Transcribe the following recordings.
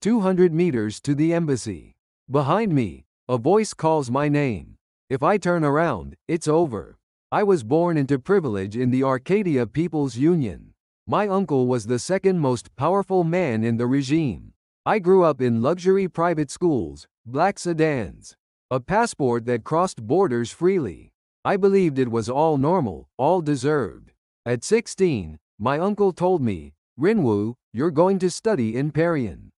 200 meters to the embassy. Behind me, a voice calls my name. If I turn around, it's over. I was born into privilege in the Arcadia People's Union. My uncle was the second most powerful man in the regime. I grew up in luxury private schools, black sedans, a passport that crossed borders freely. I believed it was all normal, all deserved. At 16, my uncle told me, "Rinwu, you're going to study in Parian.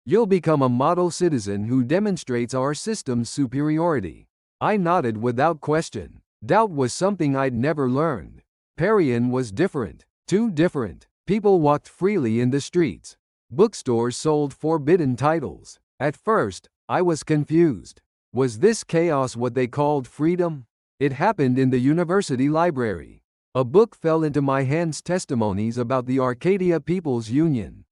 You'll become a model citizen who demonstrates our system's superiority." I nodded without question. Doubt was something I'd never learned. Parian was different, too different. People walked freely in the streets. Bookstores sold forbidden titles. At first, I was confused. Was this chaos what they called freedom? It happened in the university library. A book fell into my hands, testimonies about the Arcadia People's Union.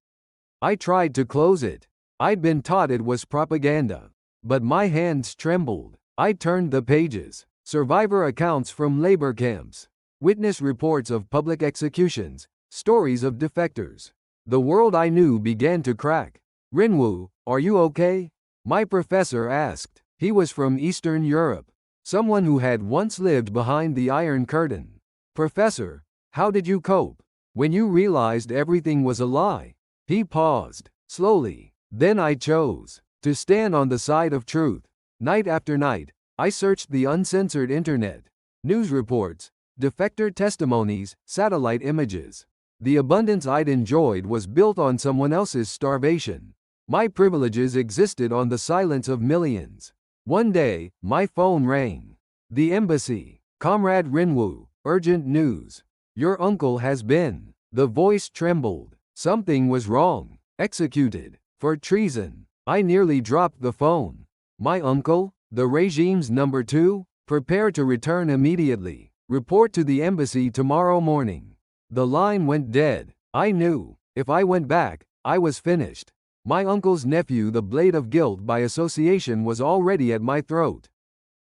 I tried to close it. I'd been taught it was propaganda. But my hands trembled. I turned the pages. Survivor accounts from labor camps. Witness reports of public executions. Stories of defectors. The world I knew began to crack. "Rinwu, are you okay?" my professor asked. He was from Eastern Europe. Someone who had once lived behind the Iron Curtain. "Professor, how did you cope when you realized everything was a lie?" He paused. Slowly. "Then I chose to stand on the side of truth." Night after night, I searched the uncensored internet. News reports, defector testimonies, satellite images. The abundance I'd enjoyed was built on someone else's starvation. My privileges existed on the silence of millions. One day, my phone rang. The embassy. "Comrade Rinwu, urgent news. Your uncle has been." The voice trembled. Something was wrong. "Executed. For treason." I nearly dropped the phone. "My uncle? The regime's number 2? Prepare to return immediately. Report to the embassy tomorrow morning." The line went dead. I knew, if I went back, I was finished. My uncle's nephew, the blade of guilt by association, was already at my throat.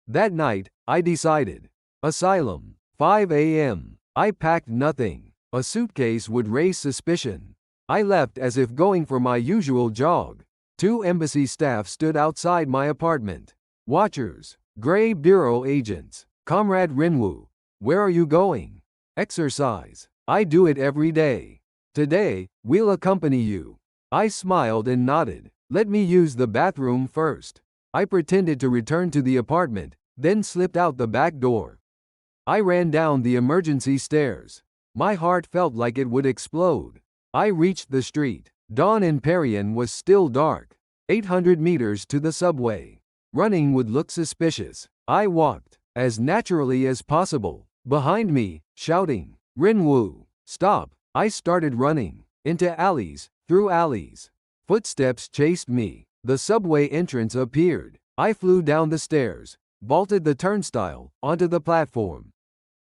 That night, I decided. Asylum. 5 a.m. I packed nothing. A suitcase would raise suspicion. I left as if going for my usual jog. 2 embassy staff stood outside my apartment. Watchers. Gray bureau agents. "Comrade Rinwu, where are you going?" "Exercise. I do it every day. Today, we'll accompany you." I smiled and nodded. "Let me use the bathroom first." I pretended to return to the apartment, then slipped out the back door. I ran down the emergency stairs. My heart felt like it would explode. I reached the street. Dawn in Parian was still dark. 800 meters to the subway. Running would look suspicious. I walked, as naturally as possible. Behind me, shouting, "Rinwu, stop." I started running. Into alleys, through alleys. Footsteps chased me. The subway entrance appeared. I flew down the stairs, vaulted the turnstile, onto the platform.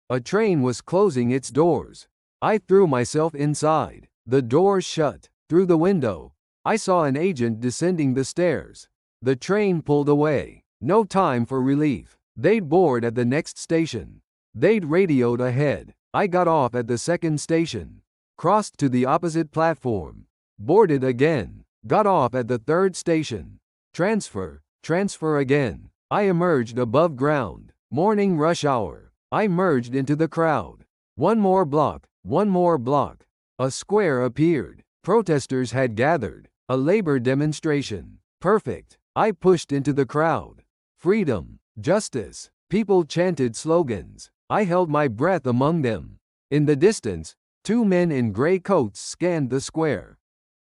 A train was closing its doors. I threw myself inside. The doors shut. Through the window, I saw an agent descending the stairs. The train pulled away. No time for relief. They'd board at the next station. They'd radioed ahead. I got off at the second station. Crossed to the opposite platform. Boarded again. Got off at the third station. Transfer again. I emerged above ground. Morning rush hour. I merged into the crowd. One more block. A square appeared. Protesters had gathered. A labor demonstration. Perfect. I pushed into the crowd. Freedom. Justice. People chanted slogans. I held my breath among them. In the distance, 2 men in gray coats scanned the square.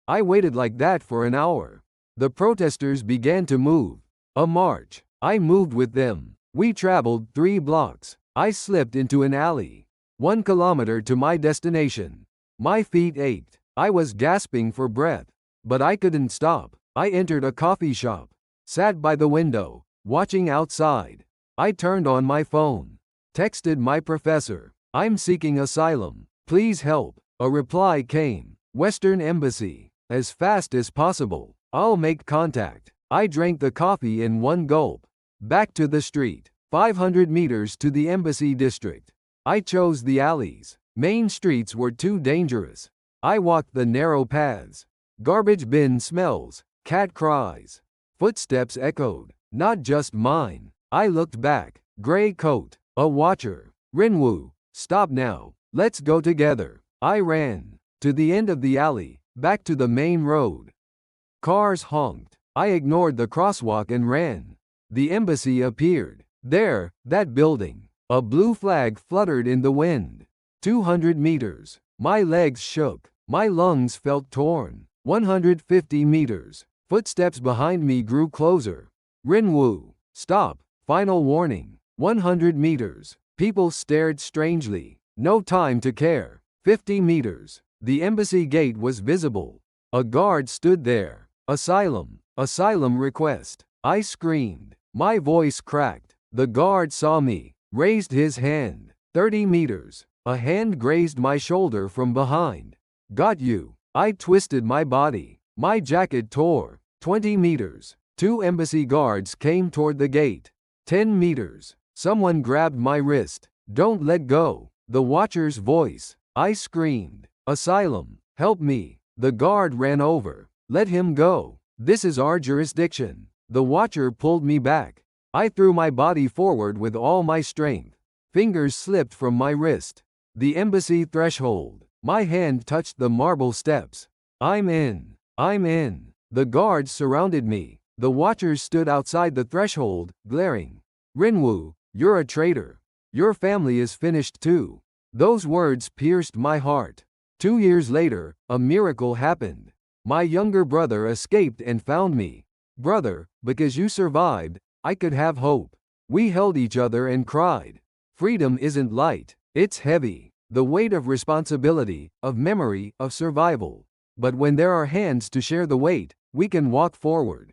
I waited like that for an hour. The protesters began to move. A march. I moved with them. We traveled 3 blocks. I slipped into an alley. 1 kilometer to my destination. My feet ached. I was gasping for breath. But I couldn't stop. I entered a coffee shop. Sat by the window, watching outside. I turned on my phone. Texted my professor. "I'm seeking asylum. Please help." A reply came. "Western Embassy. As fast as possible. I'll make contact." I drank the coffee in 1 gulp. Back to the street. 500 meters to the embassy district. I chose the alleys. Main streets were too dangerous. I walked the narrow paths. Garbage bin smells, Cat cries. Footsteps echoed. Not just mine. I looked back. Gray coat. A watcher. Rinwoo. Stop now. Let's go together. I ran. To the end of the alley. Back to the main road. Cars honked. I ignored the crosswalk and ran. The embassy appeared. There, that building. A blue flag fluttered in the wind. 200 meters. My legs shook. My lungs felt torn. 150 meters. Footsteps behind me grew closer. Rinwoo. Stop. Final warning. 100 meters. People stared strangely. No time to care. 50 meters. The embassy gate was visible. A guard stood there. Asylum. Asylum request. I screamed. My voice cracked. The guard saw me. Raised his hand. 30 meters. A hand grazed my shoulder from behind. Got you. I twisted my body. My jacket tore. 20 meters. 2 embassy guards came toward the gate. 10 meters. Someone grabbed my wrist. Don't let go. The watcher's voice. I screamed. Asylum. Help me. The guard ran over. Let him go. This is our jurisdiction. The watcher pulled me back. I threw my body forward with all my strength. Fingers slipped from my wrist. The embassy threshold. My hand touched the marble steps. I'm in. I'm in. The guards surrounded me. The watchers stood outside the threshold, glaring. Rinwoo, you're a traitor. Your family is finished too. Those words pierced my heart. 2 years later, a miracle happened. My younger brother escaped and found me. Brother, because you survived, I could have hope. We held each other and cried. Freedom isn't light. It's heavy. The weight of responsibility, of memory, of survival. But when there are hands to share the weight, we can walk forward.